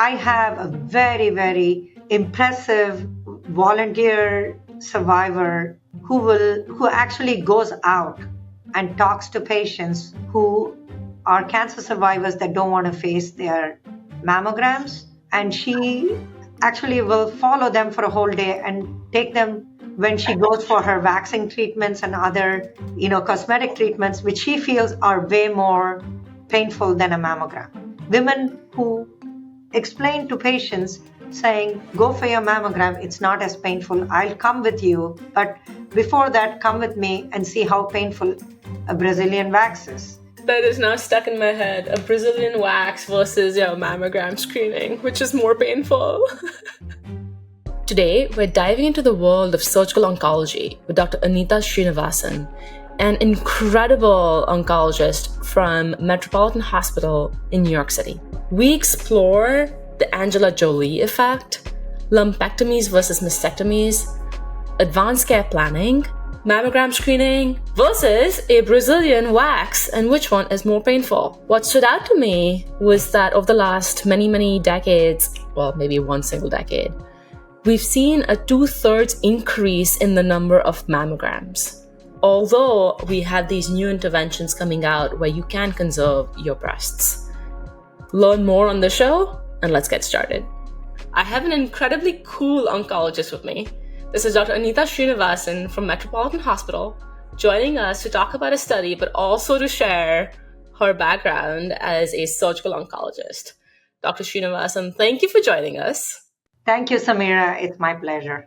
I have a very, very impressive volunteer survivor who actually goes out and talks to patients who are cancer survivors that don't want to face their mammograms. And she actually will follow them for a whole day and take them when she goes for her waxing treatments and other, cosmetic treatments, which she feels are way more painful than a mammogram. Women who explain to patients saying, go for your mammogram, it's not as painful, I'll come with you, but before that, come with me and see how painful a Brazilian wax is. That is now stuck in my head. A Brazilian wax versus mammogram screening, which is more painful. Today, we're diving into the world of surgical oncology with Dr. Anita Srinivasan, an incredible oncologist from Metropolitan Hospital in New York City. We explore the Angela Jolie effect, lumpectomies versus mastectomies, advanced care planning, mammogram screening versus a Brazilian wax, and which one is more painful. What stood out to me was that over the last many decades, well, maybe one single decade, we've seen a 2/3 increase in the number of mammograms. Although we have these new interventions coming out where you can conserve your breasts. Learn more on the show, and let's get started. I have an incredibly cool oncologist with me. This is Dr. Anita Srinivasan from Metropolitan Hospital, joining us to talk about a study, but also to share her background as a surgical oncologist. Dr. Srinivasan, thank you for joining us. Thank you, Samira. It's my pleasure.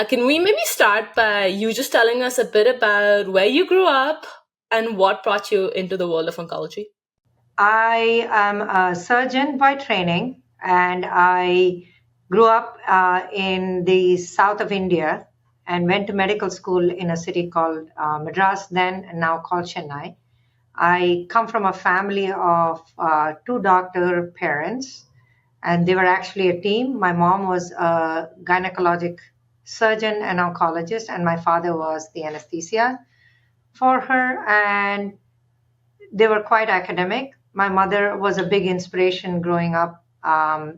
Can we maybe start by you just telling us a bit about where you grew up and what brought you into the world of oncology? I am a surgeon by training, and I grew up in the south of India and went to medical school in a city called Madras then and now called Chennai. I come from a family of 2 doctor parents, and they were actually a team. My mom was a gynecologic surgeon and oncologist, and my father was the anesthesia for her, and they were quite academic. My mother was a big inspiration growing up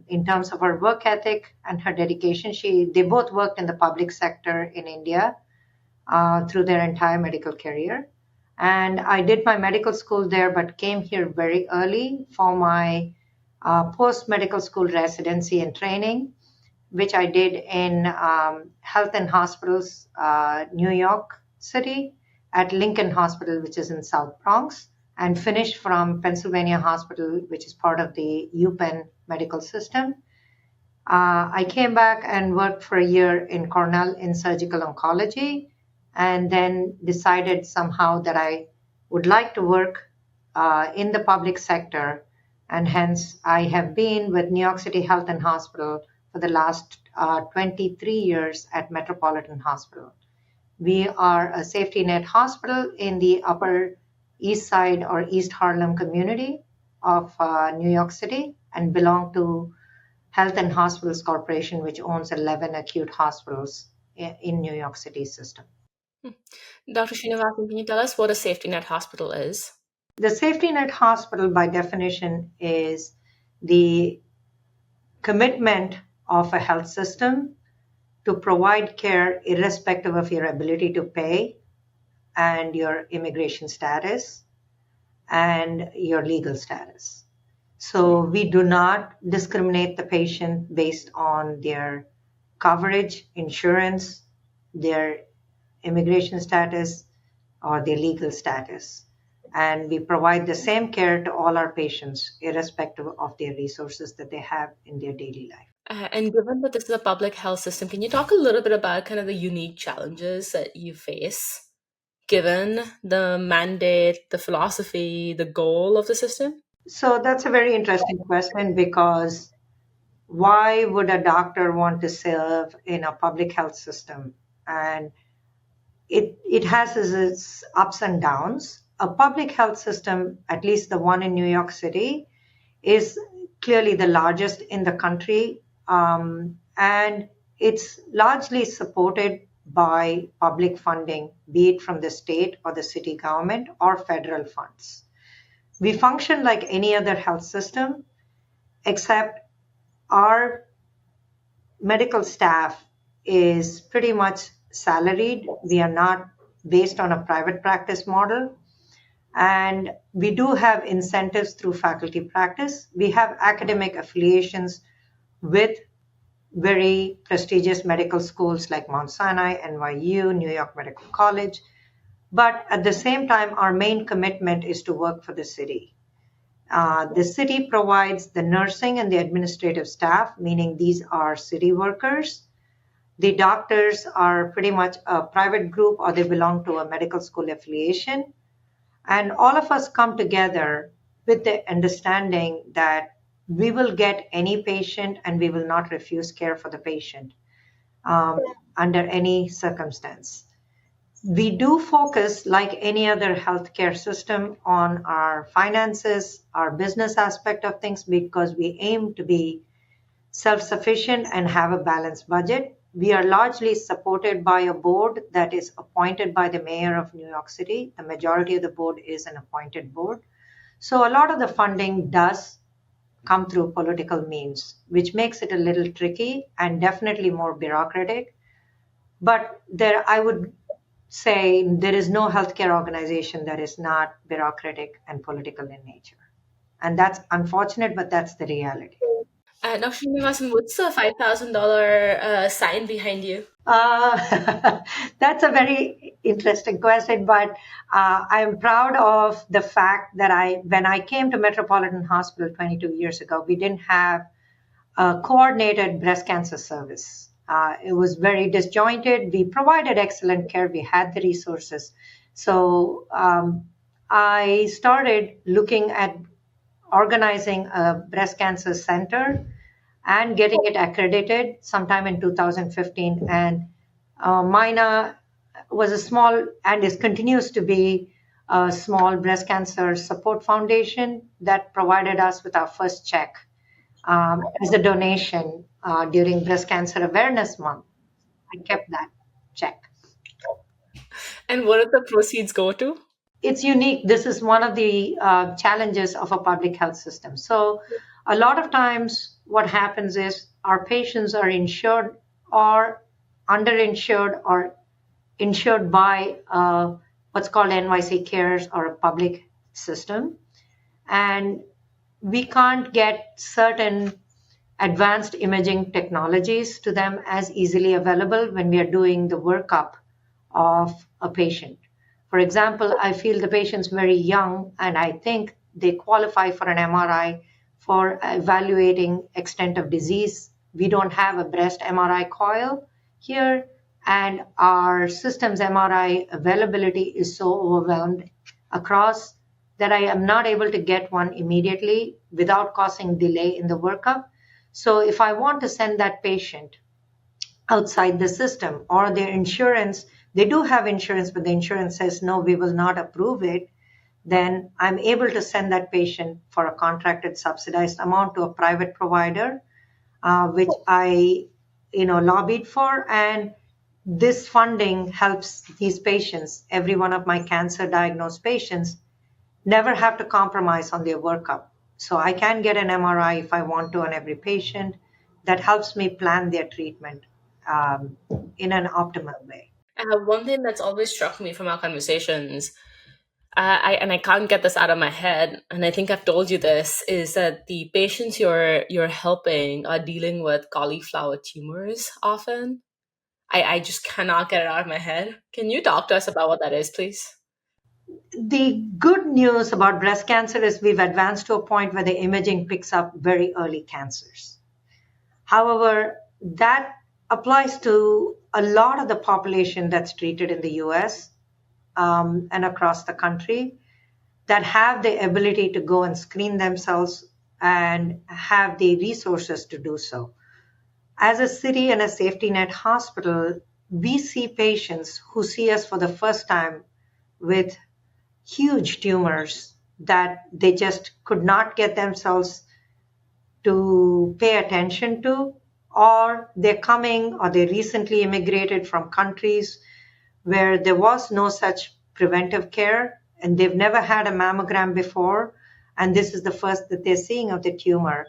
in terms of her work ethic and her dedication. They both worked in the public sector in India through their entire medical career. And I did my medical school there, but came here very early for my post-medical school residency and training, which I did in Health and Hospitals, New York City, at Lincoln Hospital, which is in South Bronx, and finished from Pennsylvania Hospital, which is part of the UPenn medical system. I came back and worked for a year in Cornell in surgical oncology, and then decided somehow that I would like to work in the public sector, and hence I have been with New York City Health and Hospital for the last 23 years at Metropolitan Hospital. We are a safety net hospital in the Upper East Side or East Harlem community of New York City, and belong to Health and Hospitals Corporation, which owns 11 acute hospitals in New York City system. Dr. Srinivasan, can you tell us what a safety net hospital is? The safety net hospital, by definition, is the commitment of a health system to provide care irrespective of your ability to pay and your immigration status and your legal status. So we do not discriminate the patient based on their coverage, insurance, their immigration status, or their legal status. And we provide the same care to all our patients, irrespective of their resources that they have in their daily life. And given that this is a public health system, can you talk a little bit about kind of the unique challenges that you face, given the mandate, the philosophy, the goal of the system? So that's a very interesting question, because why would a doctor want to serve in a public health system? And it has its ups and downs. A public health system, at least the one in New York City, is clearly the largest in the country, and it's largely supported by public funding, be it from the state or the city government or federal funds. We function like any other health system, except our medical staff is pretty much salaried. We are not based on a private practice model. And we do have incentives through faculty practice. We have academic affiliations with very prestigious medical schools like Mount Sinai, NYU, New York Medical College. But at the same time, our main commitment is to work for the city. The city provides the nursing and the administrative staff, meaning these are city workers. The doctors are pretty much a private group or they belong to a medical school affiliation. And all of us come together with the understanding that we will get any patient and we will not refuse care for the patient under any circumstance. We do focus, like any other healthcare system, on our finances, our business aspect of things, because we aim to be self-sufficient and have a balanced budget. We are largely supported by a board that is appointed by the mayor of New York City. The majority of the board is an appointed board. So a lot of the funding does come through political means, which makes it a little tricky and definitely more bureaucratic. But I would say there is no healthcare organization that is not bureaucratic and political in nature. And that's unfortunate, but that's the reality. Dr. Srinivasan, what's the $5,000 sign behind you? That's a very interesting question, but I'm proud of the fact that when I came to Metropolitan Hospital 22 years ago, we didn't have a coordinated breast cancer service. It was very disjointed. We provided excellent care. We had the resources. So I started looking at organizing a breast cancer center and getting it accredited sometime in 2015. And MINA was a small and continues to be a small breast cancer support foundation that provided us with our first check as a donation during Breast Cancer Awareness Month. I kept that check. And what did the proceeds go to? It's unique. This is one of the challenges of a public health system. So a lot of times what happens is our patients are insured or underinsured or insured by what's called NYC Cares or a public system. And we can't get certain advanced imaging technologies to them as easily available when we are doing the workup of a patient. For example, I feel the patient's very young and I think they qualify for an MRI for evaluating extent of disease. We don't have a breast MRI coil here, and our system's MRI availability is so overwhelmed across that I am not able to get one immediately without causing delay in the workup. So if I want to send that patient outside the system or their insurance, they do have insurance, but the insurance says, no, we will not approve it, then I'm able to send that patient for a contracted subsidized amount to a private provider, which I lobbied for. And this funding helps these patients, every one of my cancer diagnosed patients, never have to compromise on their workup. So I can get an MRI if I want to on every patient. That helps me plan their treatment in an optimal way. One thing that's always struck me from our conversations, I can't get this out of my head, and I think I've told you this, is that the patients you're helping are dealing with cauliflower tumors often. I just cannot get it out of my head. Can you talk to us about what that is, please? The good news about breast cancer is we've advanced to a point where the imaging picks up very early cancers. However, that applies to a lot of the population that's treated in the US and across the country that have the ability to go and screen themselves and have the resources to do so. As a city and a safety net hospital, we see patients who see us for the first time with huge tumors that they just could not get themselves to pay attention to, or they're coming or they recently immigrated from countries where there was no such preventive care and they've never had a mammogram before, and this is the first that they're seeing of the tumor.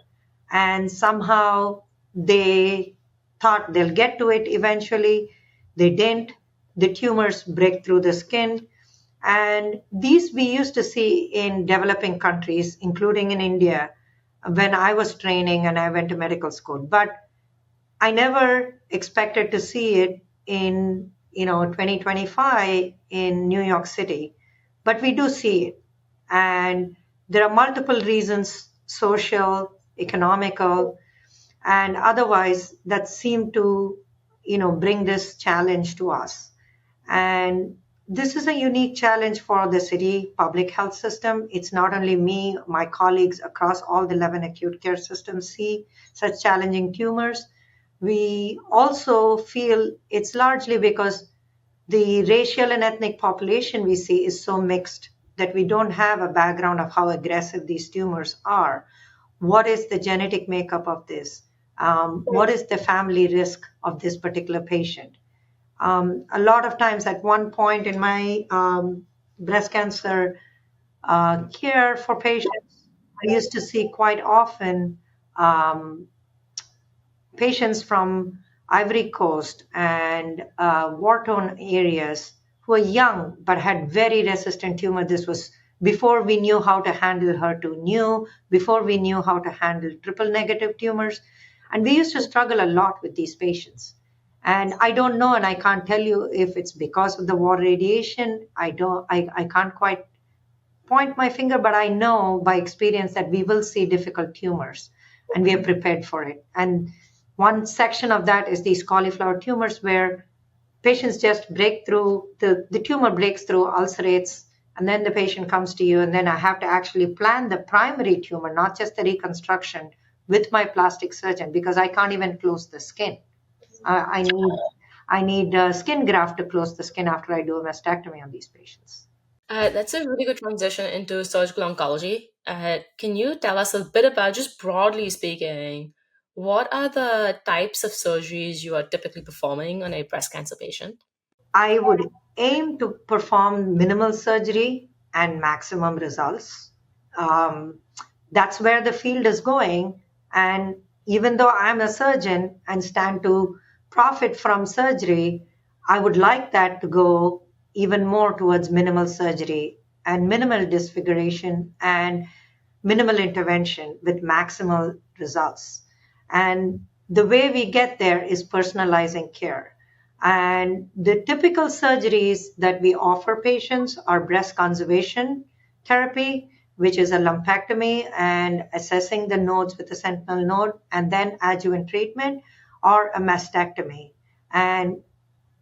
and somehow they thought they'll get to it eventually. They didn't. The tumors break through the skin. And these we used to see in developing countries, including in India, when I was training and I went to medical school. But I never expected to see it in 2025 in New York City, but we do see it, and there are multiple reasons, social, economical, and otherwise, that seem to bring this challenge to us. And this is a unique challenge for the city public health system. It's not only me, my colleagues across all the 11 acute care systems see such challenging tumors. We also feel it's largely because the racial and ethnic population we see is so mixed that we don't have a background of how aggressive these tumors are. What is the genetic makeup of this? What is the family risk of this particular patient? A lot of times, at one point in my breast cancer care for patients, I used to see quite often um, patients from Ivory Coast and war-torn areas who were young but had very resistant tumor. This was before we knew how to handle HER2/neu, before we knew how to handle triple negative tumors. And we used to struggle a lot with these patients. And I don't know, and I can't tell you if it's because of the war radiation. I can't quite point my finger, but I know by experience that we will see difficult tumors and we are prepared for it. And one section of that is these cauliflower tumors where patients just break through, the tumor breaks through, ulcerates, and then the patient comes to you, and then I have to actually plan the primary tumor, not just the reconstruction, with my plastic surgeon because I can't even close the skin. I need a skin graft to close the skin after I do a mastectomy on these patients. That's a really good transition into surgical oncology. Can you tell us a bit about, just broadly speaking, what are the types of surgeries you are typically performing on a breast cancer patient? I would aim to perform minimal surgery and maximum results. Um, that's where the field is going. And even though I'm a surgeon and stand to profit from surgery, I would like that to go even more towards minimal surgery and minimal disfiguration and minimal intervention with maximal results. And the way we get there is personalizing care. And the typical surgeries that we offer patients are breast conservation therapy, which is a lumpectomy and assessing the nodes with a sentinel node, and then adjuvant treatment, or a mastectomy. And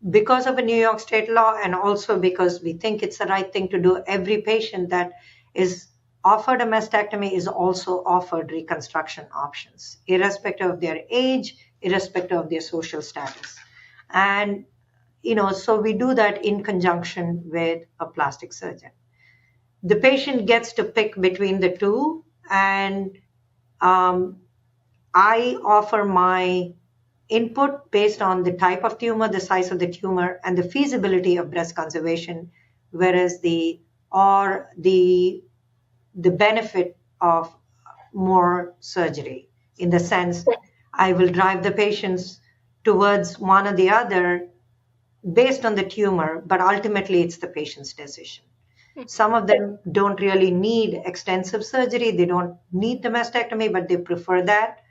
because of a New York state law, and also because we think it's the right thing to do, every patient that is offered a mastectomy is also offered reconstruction options, irrespective of their age, irrespective of their social status. And, so we do that in conjunction with a plastic surgeon. The patient gets to pick between the two, and um, I offer my input based on the type of tumor, the size of the tumor, and the feasibility of breast conservation, whereas the benefit of more surgery, in the sense I will drive the patients towards one or the other based on the tumor, but ultimately it's the patient's decision. Some of them don't really need extensive surgery. They don't need the mastectomy, but they prefer that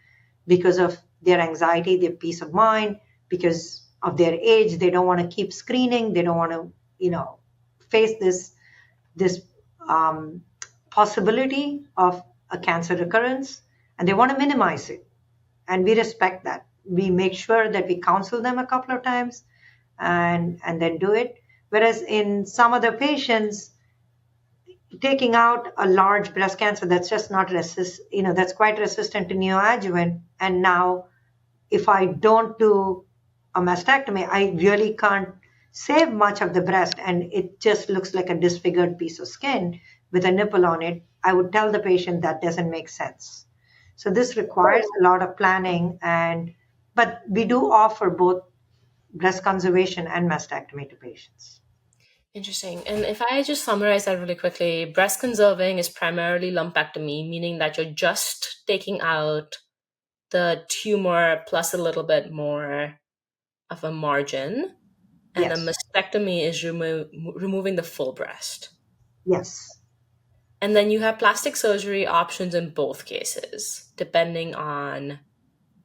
because of their anxiety, their peace of mind, because of their age. They don't want to keep screening. They don't want to, face this possibility of a cancer recurrence, and they want to minimize it. And we respect that. We make sure that we counsel them a couple of times and then do it. Whereas in some other patients, taking out a large breast cancer that's just not that's quite resistant to neoadjuvant, and now if I don't do a mastectomy, I really can't save much of the breast, and it just looks like a disfigured piece of skin with a nipple on it. I would tell the patient that doesn't make sense. So this requires a lot of planning, but we do offer both breast conservation and mastectomy to patients. Interesting. And if I just summarize that really quickly, breast conserving is primarily lumpectomy, meaning that you're just taking out the tumor plus a little bit more of a margin, and a Yes. mastectomy is removing the full breast. Yes. And then you have plastic surgery options in both cases, depending on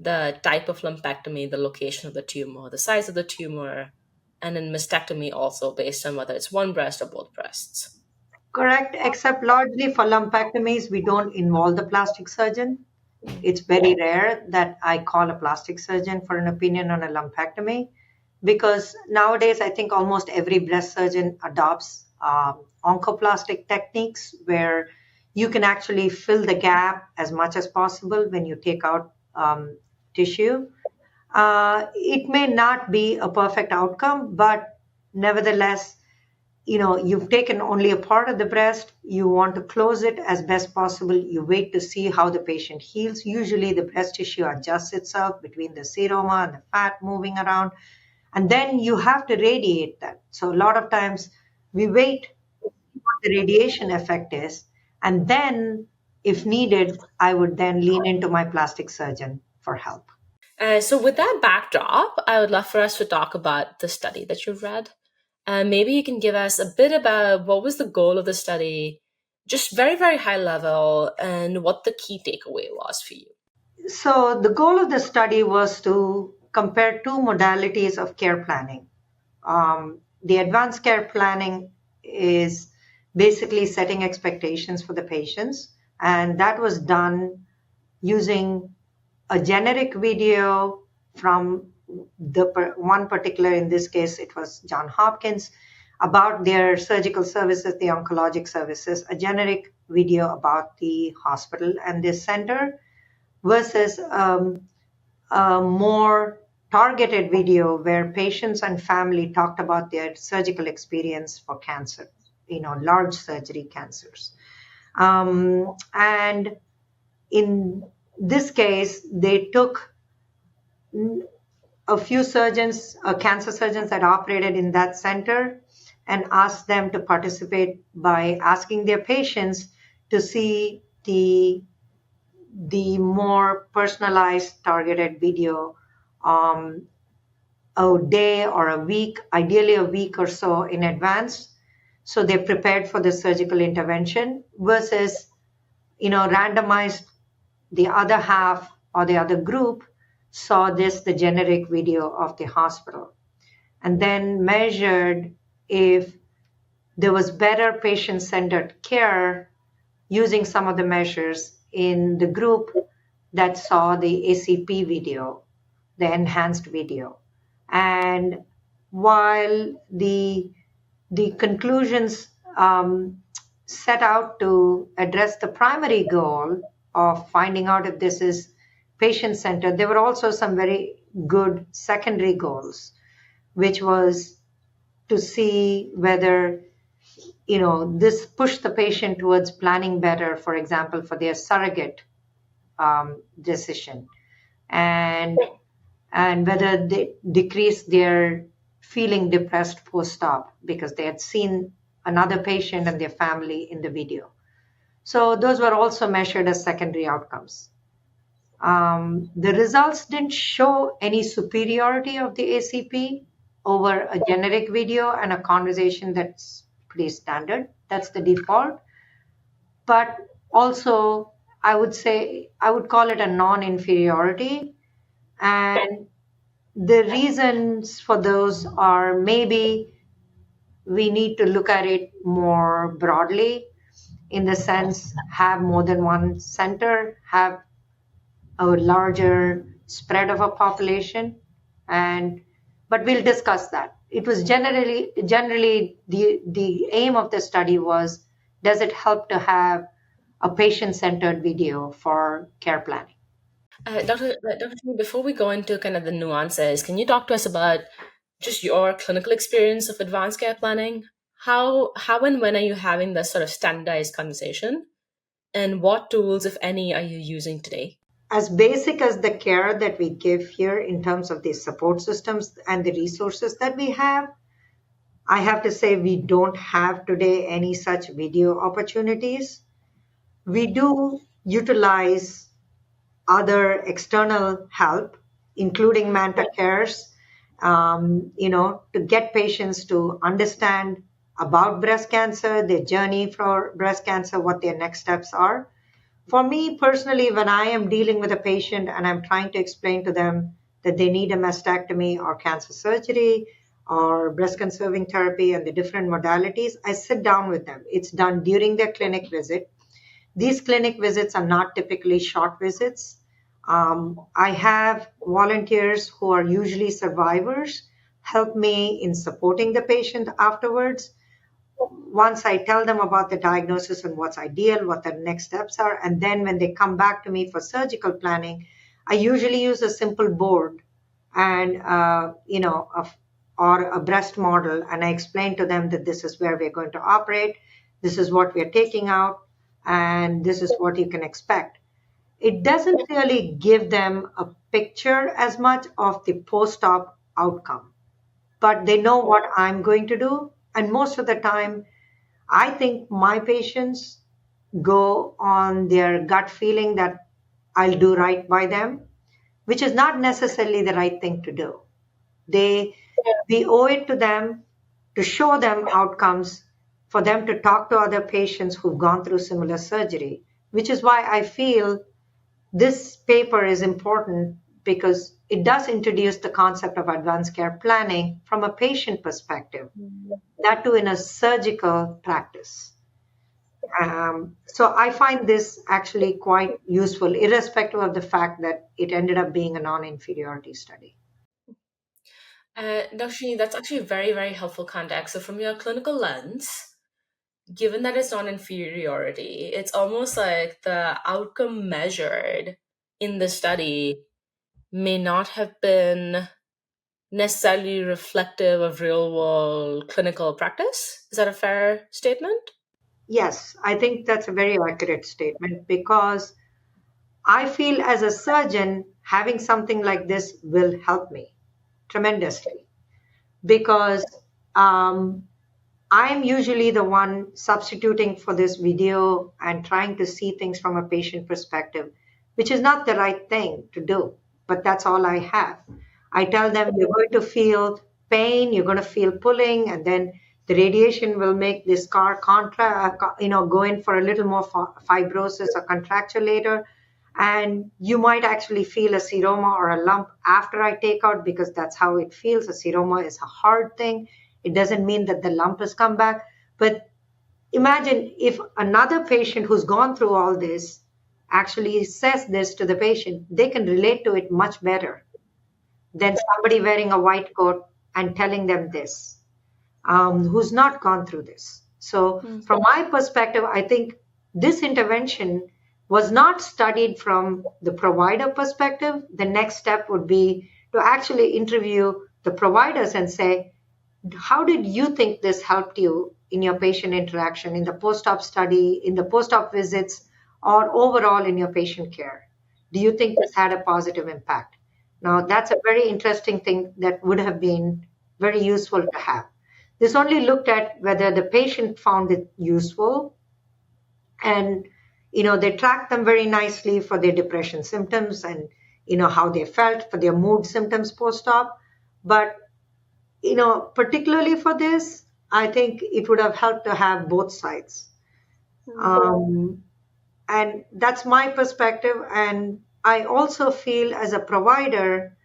the type of lumpectomy, the location of the tumor, the size of the tumor, and in mastectomy also based on whether it's one breast or both breasts. Correct, except largely for lumpectomies, we don't involve the plastic surgeon. It's very rare that I call a plastic surgeon for an opinion on a lumpectomy because nowadays I think almost every breast surgeon adopts oncoplastic techniques where you can actually fill the gap as much as possible when you take out tissue. It may not be a perfect outcome, but nevertheless, you've taken only a part of the breast, you want to close it as best possible, you wait to see how the patient heals. Usually the breast tissue adjusts itself between the seroma and the fat moving around, and then you have to radiate that. So a lot of times we wait what the radiation effect is, and then if needed I would then lean into my plastic surgeon for help. So, with that backdrop, I would love for us to talk about the study that you've read. Maybe you can give us a bit about what was the goal of the study, just very, very high level, and what the key takeaway was for you. So the goal of the study was to compare two modalities of care planning. The advanced care planning is basically setting expectations for the patients, and that was done using a generic video from one particular, in this case, it was John Hopkins, about their surgical services, the oncologic services, a generic video about the hospital and this center versus a more targeted video where patients and family talked about their surgical experience for cancer, large surgery cancers. And in this case, they took a few surgeons, cancer surgeons that operated in that center, and asked them to participate by asking their patients to see the more personalized targeted video a day or a week, ideally a week or so in advance. So they're prepared for the surgical intervention versus, randomized. The other half or the other group saw the generic video of the hospital, and then measured if there was better patient-centered care using some of the measures in the group that saw the ACP video, the enhanced video. And while the conclusions set out to address the primary goal of finding out if this is patient-centered, there were also some very good secondary goals, which was to see whether this pushed the patient towards planning better, for example, for their surrogate decision, and whether they decrease their feeling depressed post-op because they had seen another patient and their family in the video. So those were also measured as secondary outcomes. The results didn't show any superiority of the ACP over a generic video and a conversation that's pretty standard. That's the default. But also, I would call it a non-inferiority. And the reasons for those are maybe we need to look at it more broadly, in the sense, have more than one center, have a larger spread of a population, but we'll discuss that. It was generally the aim of the study was, does it help to have a patient-centered video for care planning? Dr. Sri, before we go into kind of the nuances, can you talk to us about just your clinical experience of advanced care planning? How and when are you having this sort of standardized conversation? And what tools, if any, are you using today? As basic as the care that we give here in terms of the support systems and the resources that we have, I have to say we don't have today any such video opportunities. We do utilize other external help, including Manta Cares, to get patients to understand about breast cancer, their journey for breast cancer, what their next steps are. For me personally, when I am dealing with a patient and I'm trying to explain to them that they need a mastectomy or cancer surgery or breast conserving therapy and the different modalities, I sit down with them. It's done during their clinic visit. These clinic visits are not typically short visits. I have volunteers who are usually survivors help me in supporting the patient afterwards. Once I tell them about the diagnosis and what's ideal, what the next steps are, and then when they come back to me for surgical planning, I usually use a simple board and or a breast model, and I explain to them that this is where we're going to operate, this is what we're taking out, and this is what you can expect. It doesn't really give them a picture as much of the post-op outcome, but they know what I'm going to do, and most of the time I think my patients go on their gut feeling that I'll do right by them, which is not necessarily the right thing to do. They, we owe it to them to show them outcomes, for them to talk to other patients who've gone through similar surgery, which is why I feel this paper is important because it does introduce the concept of advanced care planning from a patient perspective, that too in a surgical practice. So I find this actually quite useful, irrespective of the fact that it ended up being a non-inferiority study. Dr. that's actually very, very helpful context. So, from your clinical lens, given that it's non-inferiority, it's almost like the outcome measured in the study may not have been necessarily reflective of real world clinical practice. Is that a fair statement? Yes, I think that's a very accurate statement because I feel as a surgeon, having something like this will help me tremendously because um, I'm usually the one substituting for this video and trying to see things from a patient perspective, which is not the right thing to do, but that's all I have. I tell them you're going to feel pain, you're going to feel pulling, and then the radiation will make this go in for a little more fibrosis or contracture later. And you might actually feel a seroma or a lump after I take out because that's how it feels. A seroma is a hard thing. It doesn't mean that the lump has come back. But imagine if another patient who's gone through all this actually says this to the patient, they can relate to it much better than somebody wearing a white coat and telling them this, who's not gone through this. So, from my perspective, I think this intervention was not studied from the provider perspective. The next step would be to actually interview the providers and say, how did you think this helped you in your patient interaction, in the post-op study, in the post-op visits, or overall in your patient care? Do you think this had a positive impact? Now, that's a very interesting thing that would have been very useful to have. This only looked at whether the patient found it useful, and they tracked them very nicely for their depression symptoms and how they felt for their mood symptoms post-op. But particularly for this, I think it would have helped to have both sides. Um, and that's my perspective. And I also feel as a provider,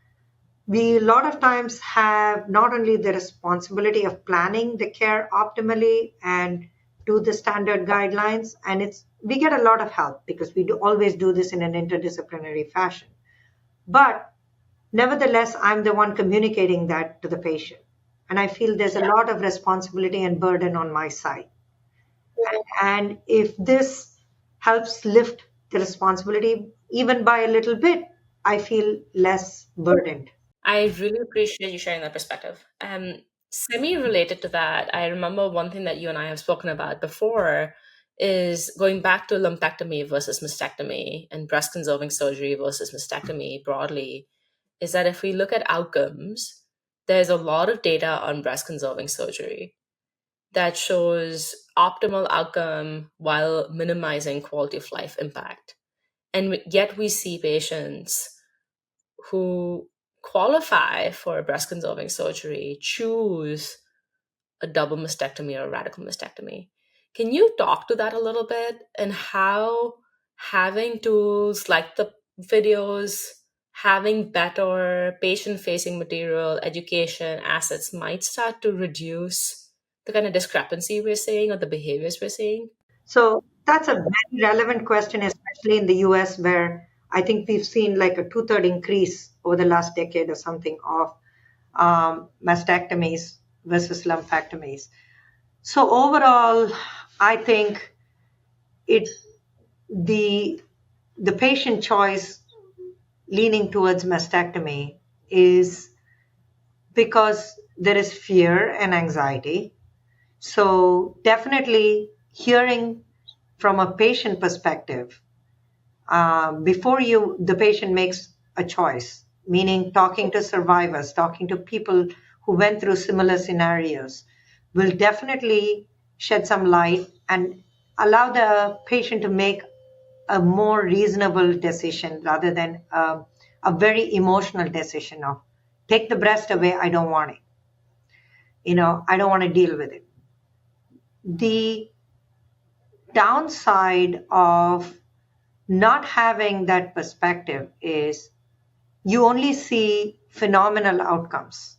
we a lot of times have not only the responsibility of planning the care optimally and do the standard guidelines, and we get a lot of help because we do always do this in an interdisciplinary fashion. But nevertheless, I'm the one communicating that to the patient. And I feel there's a lot of responsibility and burden on my side. And if this helps lift the responsibility even by a little bit, I feel less burdened. I really appreciate you sharing that perspective. Semi-related to that, I remember one thing that you and I have spoken about before is going back to lumpectomy versus mastectomy and breast conserving surgery versus mastectomy broadly, is that if we look at outcomes, there's a lot of data on breast conserving surgery that shows optimal outcome while minimizing quality of life impact. And yet we see patients who qualify for breast conserving surgery choose a double mastectomy or a radical mastectomy. Can you talk to that a little bit, and how having tools like the videos, having better patient facing material, education, assets might start to reduce the kind of discrepancy we're seeing or the behaviors we're seeing? So that's a very relevant question, especially in the US, where I think we've seen like a two-third increase over the last decade or something of mastectomies versus lumpectomies. So overall, I think it the the patient choice leaning towards mastectomy is because there is fear and anxiety. So definitely hearing from a patient perspective before the patient makes a choice, meaning talking to survivors, talking to people who went through similar scenarios, will definitely shed some light and allow the patient to make a more reasonable decision rather than a very emotional decision of take the breast away, I don't want it. I don't want to deal with it. The downside of not having that perspective is you only see phenomenal outcomes.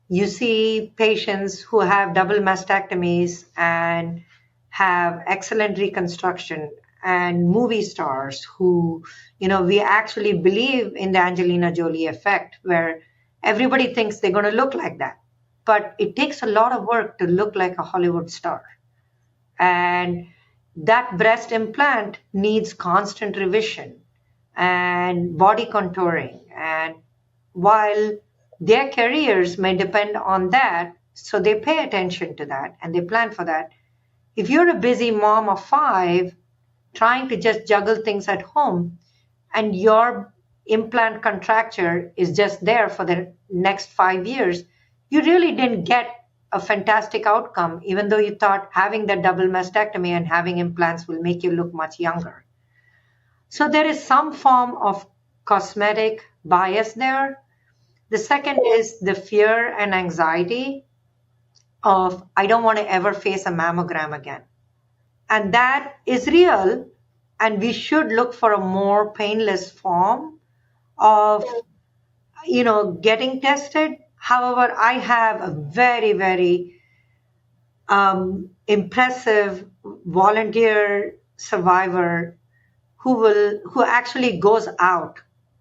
You see patients who have double mastectomies and have excellent reconstruction, and movie stars who, we actually believe in the Angelina Jolie effect, where everybody thinks they're going to look like that. But it takes a lot of work to look like a Hollywood star. And that breast implant needs constant revision and body contouring. And while their careers may depend on that, so they pay attention to that and they plan for that. If you're a busy mom of five trying to just juggle things at home and your implant contracture is just there for the next 5 years, you really didn't get a fantastic outcome, even though you thought having that double mastectomy and having implants will make you look much younger. So there is some form of cosmetic bias there. The second is the fear and anxiety of, I don't want to ever face a mammogram again. And that is real. And we should look for a more painless form of, getting tested. However, I have a very, very impressive volunteer survivor who actually goes out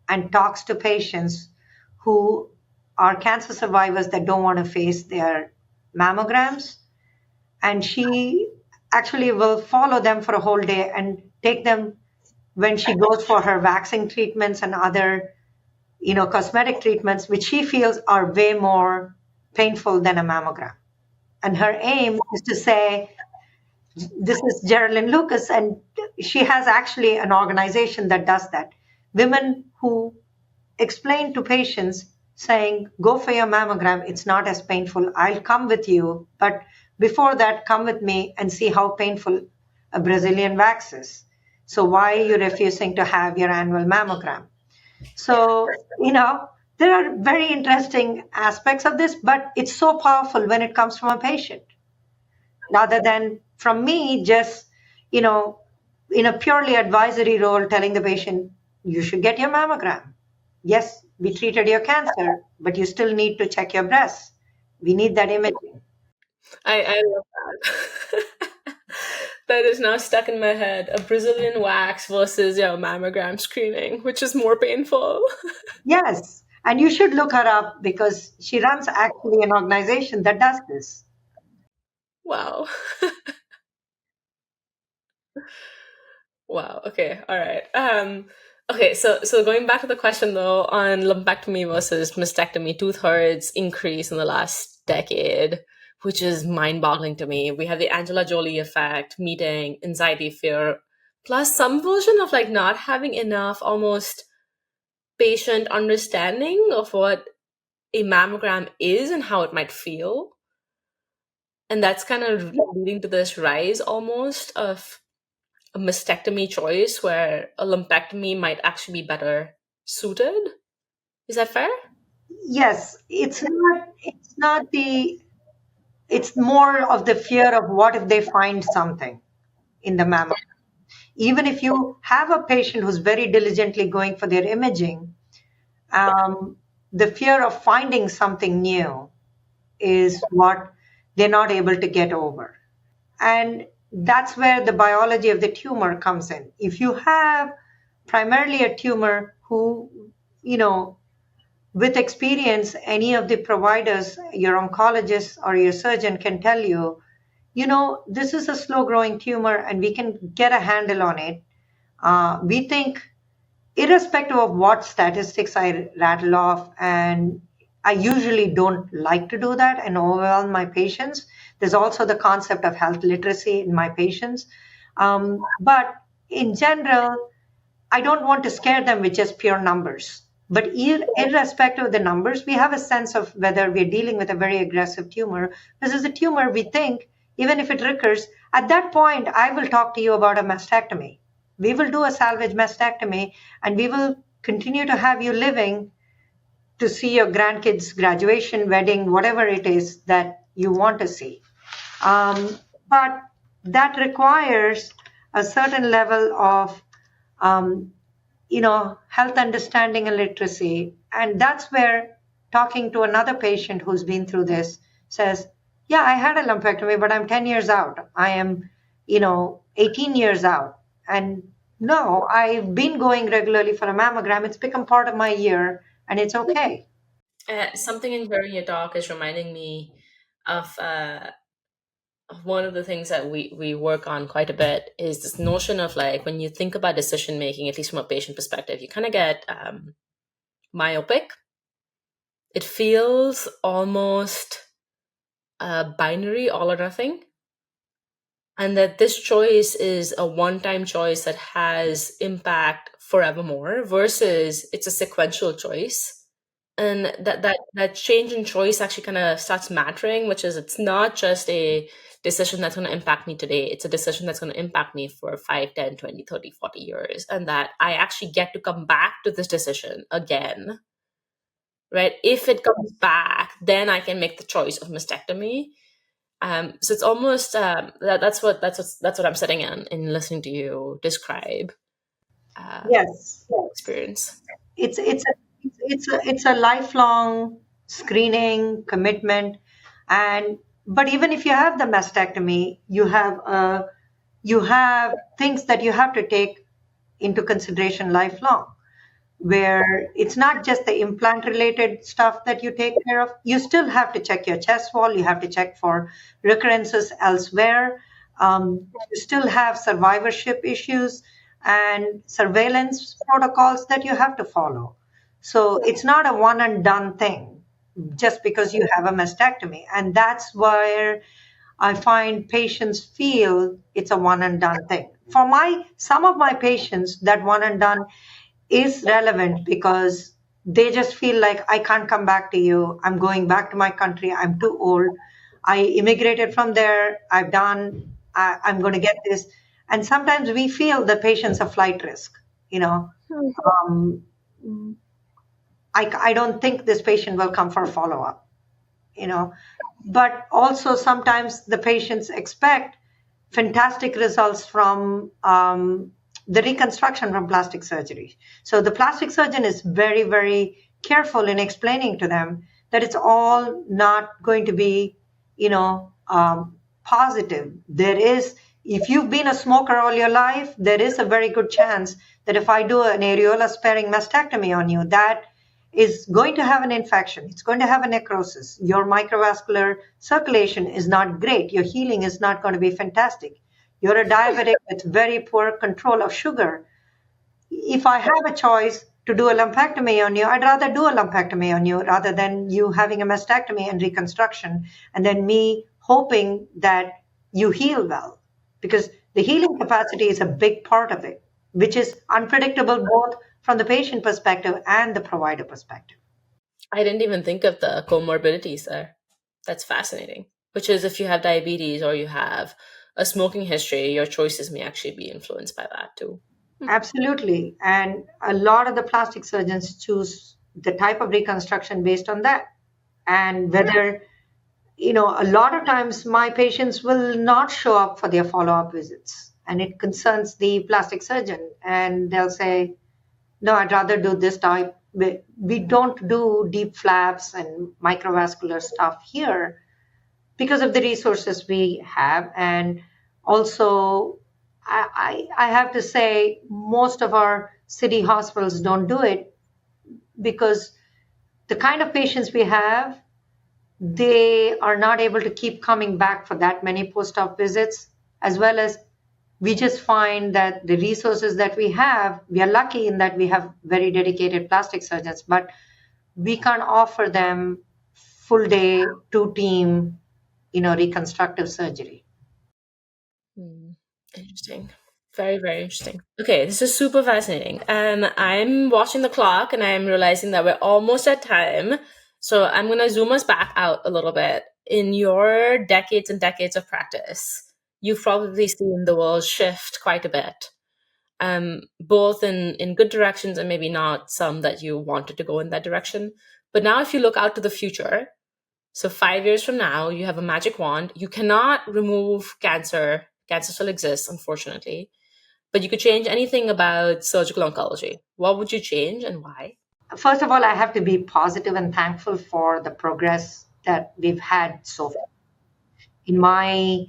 and talks to patients who are cancer survivors that don't want to face their mammograms, and she actually will follow them for a whole day and take them when she goes for her waxing treatments and other cosmetic treatments, which she feels are way more painful than a mammogram. And her aim is to say, this is Geraldine Lucas, and she has actually an organization that does that. Women who explain to patients saying, go for your mammogram, it's not as painful. I'll come with you, but before that, come with me and see how painful a Brazilian wax is. So why are you refusing to have your annual mammogram? So, there are very interesting aspects of this, but it's so powerful when it comes from a patient rather than from me just, in a purely advisory role telling the patient, you should get your mammogram. Yes, we treated your cancer, but you still need to check your breasts. We need that imaging. I love that. That is now stuck in my head. A Brazilian wax versus mammogram screening, which is more painful. Yes, and you should look her up because she runs actually an organization that does this. Wow. Wow. Okay. All right. Okay. So going back to the question though on lumpectomy versus mastectomy, 2/3 increase in the last decade, which is mind-boggling to me. We have the Angela Jolie effect, meeting, anxiety, fear, plus some version of like not having enough almost patient understanding of what a mammogram is and how it might feel. And that's kind of leading to this rise almost of a mastectomy choice where a lumpectomy might actually be better suited. Is that fair? Yes, it's more of the fear of what if they find something in the mammogram. Even if you have a patient who's very diligently going for their imaging, um, the fear of finding something new is what they're not able to get over. And that's where the biology of the tumor comes in. If you have primarily a tumor who, you know, with experience, any of the providers, your oncologist or your surgeon can tell you, this is a slow growing tumor and we can get a handle on it. We think, irrespective of what statistics I rattle off, and I usually don't like to do that and overwhelm my patients. There's also the concept of health literacy in my patients. But in general, I don't want to scare them with just pure numbers. But irrespective of the numbers, we have a sense of whether we're dealing with a very aggressive tumor. This is a tumor we think, even if it recurs, at that point, I will talk to you about a mastectomy. We will do a salvage mastectomy and we will continue to have you living to see your grandkids' graduation, wedding, whatever it is that you want to see. But that requires a certain level of um, health understanding and literacy. And that's where talking to another patient who's been through this says, yeah, I had a lumpectomy, but I'm 10 years out. I am, 18 years out. And no, I've been going regularly for a mammogram. It's become part of my year and it's okay. Something in hearing your talk is reminding me of one of the things that we work on quite a bit is this notion of like when you think about decision making, at least from a patient perspective, you kind of get myopic. It feels almost binary, all or nothing, and that this choice is a one-time choice that has impact forevermore versus it's a sequential choice. And that change in choice actually kind of starts mattering, which is it's not just a decision that's going to impact me today, it's a decision that's going to impact me for 5, 10, 20, 30, 40 years, and that I actually get to come back to this decision again, right? If it comes back, then I can make the choice of mastectomy. So it's almost that's what I'm sitting in listening to you describe uh, Yes. experience. It's a lifelong screening commitment. And but even if you have the mastectomy, you have things that you have to take into consideration lifelong, where it's not just the implant related stuff that you take care of. You still have to check your chest wall, you have to check for recurrences elsewhere. You still have survivorship issues and surveillance protocols that you have to follow. So it's not a one and done thing just because you have a mastectomy. And that's where I find patients feel it's a one and done thing. For some of my patients, that one and done is relevant because they just feel like I can't come back to you. I'm going back to my country. I'm too old. I immigrated from there. I'm going to get this. And sometimes we feel the patient's a flight risk. You know, um, I don't think this patient will come for a follow up. You know, but also sometimes the patients expect fantastic results from the reconstruction from plastic surgery. So the plastic surgeon is very, very careful in explaining to them that it's all not going to be, positive. If you've been a smoker all your life, there is a very good chance that if I do an areola sparing mastectomy on you, that is going to have an infection. It's going to have a necrosis. Your microvascular circulation is not great. Your healing is not going to be fantastic. You're a diabetic with very poor control of sugar. If I have a choice to do a lumpectomy on you, I'd rather do a lumpectomy on you rather than you having a mastectomy and reconstruction and then me hoping that you heal well. Because the healing capacity is a big part of it, which is unpredictable both from the patient perspective and the provider perspective. I didn't even think of the comorbidities there. That's fascinating. Which is if you have diabetes or you have a smoking history, your choices may actually be influenced by that too. Absolutely. And a lot of the plastic surgeons choose the type of reconstruction based on that. And whether, a lot of times my patients will not show up for their follow up visits. And it concerns the plastic surgeon. And they'll say, no, I'd rather do this type. We don't do deep flaps and microvascular stuff here because of the resources we have. And also, I have to say, most of our city hospitals don't do it because the kind of patients we have, they are not able to keep coming back for that many post-op visits, as well as we just find that the resources that we have, we are lucky in that we have very dedicated plastic surgeons, but we can't offer them full day, 2-team, reconstructive surgery. Interesting. Very, very interesting. Okay, this is super fascinating. I'm watching the clock and I'm realizing that we're almost at time. So I'm going to zoom us back out a little bit. In your decades and decades of practice, you've probably seen the world shift quite a bit, both in good directions and maybe not some that you wanted to go in that direction. But now if you look out to the future, so 5 years from now, you have a magic wand. You cannot remove cancer. Cancer still exists, unfortunately. But you could change anything about surgical oncology. What would you change and why? First of all, I have to be positive and thankful for the progress that we've had so far. In my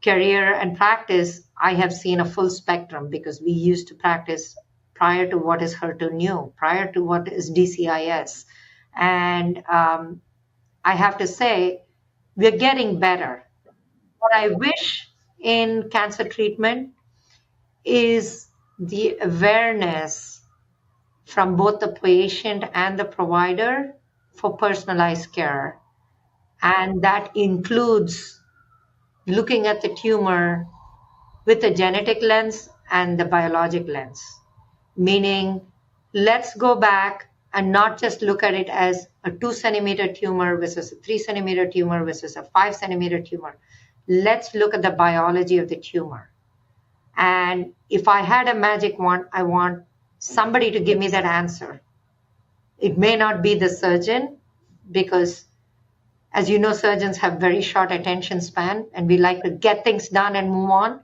career and practice, I have seen a full spectrum because we used to practice prior to what is HER2 new, prior to what is DCIS. And I have to say, we're getting better. What I wish in cancer treatment is the awareness from both the patient and the provider for personalized care. And that includes looking at the tumor with the genetic lens and the biologic lens. Meaning, let's go back and not just look at it as a 2-centimeter tumor versus a 3-centimeter tumor versus a 5-centimeter tumor. Let's look at the biology of the tumor. And if I had a magic wand, I want somebody to give me that answer. It may not be the surgeon because, as you know, surgeons have very short attention span and we like to get things done and move on.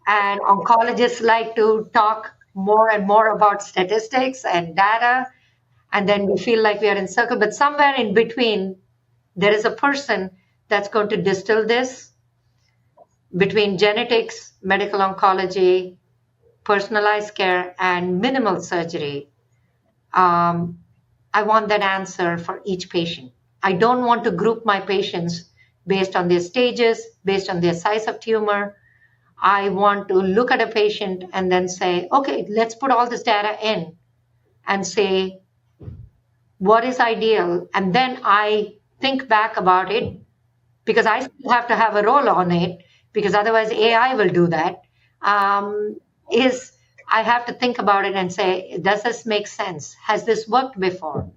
And oncologists like to talk more and more about statistics and data. And then we feel like we are in circle. But somewhere in between, there is a person that's going to distill this between genetics, medical oncology, personalized care, and minimal surgery. I want that answer for each patient. I don't want to group my patients based on their stages, based on their size of tumor. I want to look at a patient and then say, okay, let's put all this data in and say, what is ideal? And then I think back about it because I still have to have a role on it because otherwise AI will do that. I have to think about it and say, does this make sense? Has this worked before?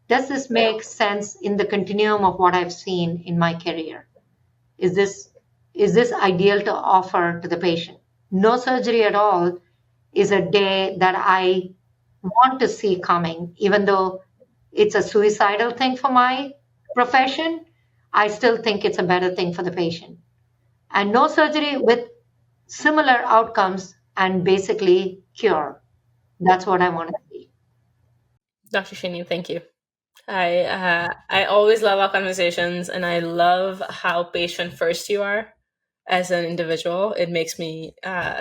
Does this make sense in the continuum of what I've seen in my career? Is this ideal to offer to the patient? No surgery at all is a day that I want to see coming, even though it's a suicidal thing for my profession. I still think it's a better thing for the patient. And no surgery with similar outcomes and basically cure. That's what I want to see. Dr. Srini, thank you. I always love our conversations and I love how patient first you are as an individual. It makes me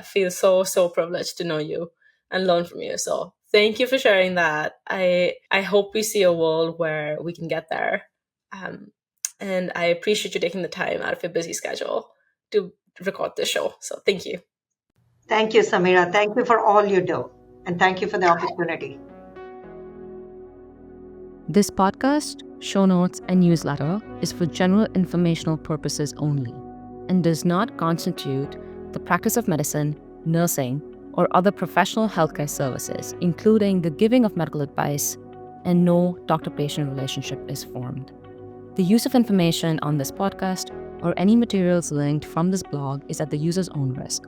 feel so privileged to know you and learn from you. So thank you for sharing that. I hope we see a world where we can get there. And I appreciate you taking the time out of your busy schedule to record this show. So thank you. Thank you, Samira. Thank you for all you do. And thank you for the opportunity. This podcast, show notes, and newsletter is for general informational purposes only and does not constitute the practice of medicine, nursing, or other professional healthcare services, including the giving of medical advice, and no doctor-patient relationship is formed. The use of information on this podcast or any materials linked from this blog is at the user's own risk.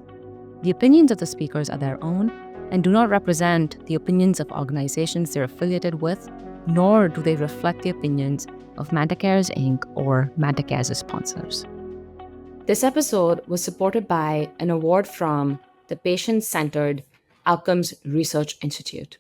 The opinions of the speakers are their own and do not represent the opinions of organizations they're affiliated with, nor do they reflect the opinions of Mantacares Inc. or Mantacares' sponsors. This episode was supported by an award from the Patient-Centered Outcomes Research Institute.